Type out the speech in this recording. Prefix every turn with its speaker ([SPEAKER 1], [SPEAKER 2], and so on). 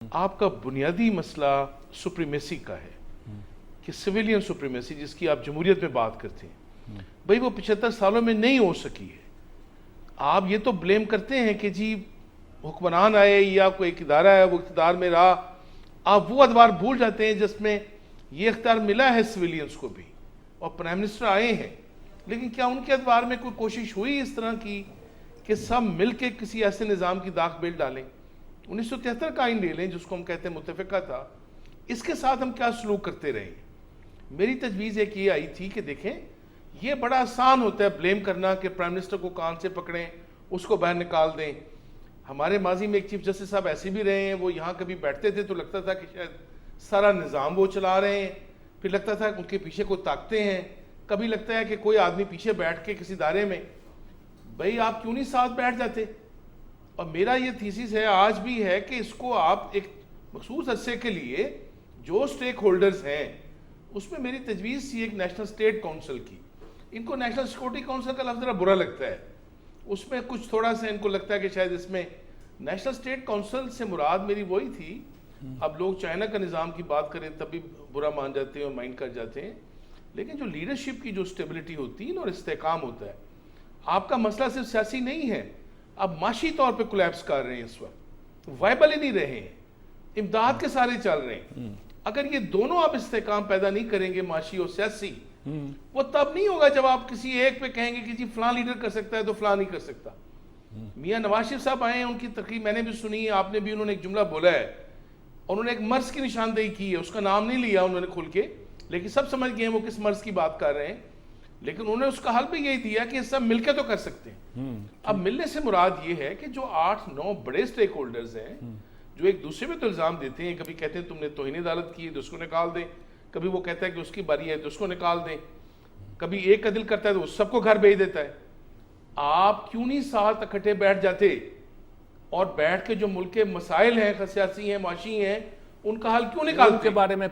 [SPEAKER 1] आपका बुनियादी मसला सुप्रीमेसी का है कि सिविलियन सुप्रीमेसी जिसकी आप जमहूरियत में बात करते हैं, भाई वो 75 सालों में नहीं हो सकी है। आप ये तो ब्लेम करते हैं कि जी हुक्मरान आए या कोई एक इदारा है वो इक़्तिदार में रहा, आप वो अदवार भूल जाते हैं जिसमें ये इख्तियार मिला है सिविलियंस को भी और प्राइम मिनिस्टर आए हैं। लेकिन क्या उनके अदवार में कोई कोशिश हुई इस तरह की कि सब मिल के किसी ऐसे निज़ाम की दाग बेल डालें? 1973 का आइन ले लें जिसको हम कहते हैं मुत्तफ़िका था, इसके साथ हम क्या सलूक करते रहे? मेरी तजवीज़ एक ये आई थी कि देखें ये बड़ा आसान होता है ब्लेम करना कि प्राइम मिनिस्टर को कान से पकड़ें उसको बाहर निकाल दें। हमारे माजी में एक चीफ जस्टिस साहब ऐसे भी रहे हैं, वो यहाँ कभी बैठते थे तो लगता था कि शायद सारा निज़ाम वो चला रहे हैं, फिर लगता था उनके पीछे कोई ताकतें हैं, कभी लगता है कि कोई आदमी पीछे बैठ के किसी इदारे में, भाई आप क्यों नहीं साथ बैठ जाते? और मेरा ये थीसिस है आज भी है कि इसको आप एक मखसूस अरसे के लिए जो स्टेक होल्डर्स हैं उसमें मेरी तजवीज़ थी एक नेशनल स्टेट काउंसिल की। इनको नेशनल सिक्योरिटी काउंसिल का लफ्ज़ ज़रा बुरा लगता है, उसमें कुछ थोड़ा सा इनको लगता है कि शायद इसमें नेशनल स्टेट काउंसिल से मुराद मेरी वही थी। अब लोग चाइना का निज़ाम की बात करें तब भी बुरा मान जाते हैं और माइंड कर जाते हैं, लेकिन जो लीडरशिप की जो स्टेबिलिटी होती है और इस्तेकाम होता है, आपका मसला सिर्फ सियासी नहीं है, अब माशी तौर पे कोलैप्स कर रहे हैं, इस वक्त वाइबल ही नहीं रहे हैं, इमदाद के सारे चल रहे हैं। अगर ये दोनों आप इस्तेकाम पैदा नहीं करेंगे माशी और सियासी, वो तब नहीं होगा जब आप किसी एक पे कहेंगे कि जी फलां लीडर कर सकता है तो फलां नहीं कर सकता। मियां नवाज शरीफ साहब आए हैं, उनकी तकरीर मैंने भी सुनी है, आपने भी, उन्होंने एक जुमला बोला है, उन्होंने एक मर्ज की निशानदेही की है, उसका नाम नहीं लिया उन्होंने खुल के, लेकिन सब समझ गए वो किस मर्ज की बात कर रहे हैं। लेकिन उन्होंने उसका हल भी यही दिया कि सब मिलकर तो कर सकते हैं। अब मिलने से मुराद ये है कि जो 8-9 बड़े स्टेक होल्डर्स हैं जो एक दूसरे पे तो इल्ज़ाम देते हैं, कभी कहते हैं तुमने तौहीन अदालत की है तो उसको निकाल दें, कभी वो कहता है कि उसकी बारी है तो उसको निकाल दें, कभी एक का दिल करता है तो सबको घर भेज देता है। आप क्यों नहीं साथ इकट्ठे बैठ जाते और बैठ के जो मुल्क के मसाइल हैं, सियासी हैं, माशी हैं, उनका हल क्यों निकालते?
[SPEAKER 2] के बारे में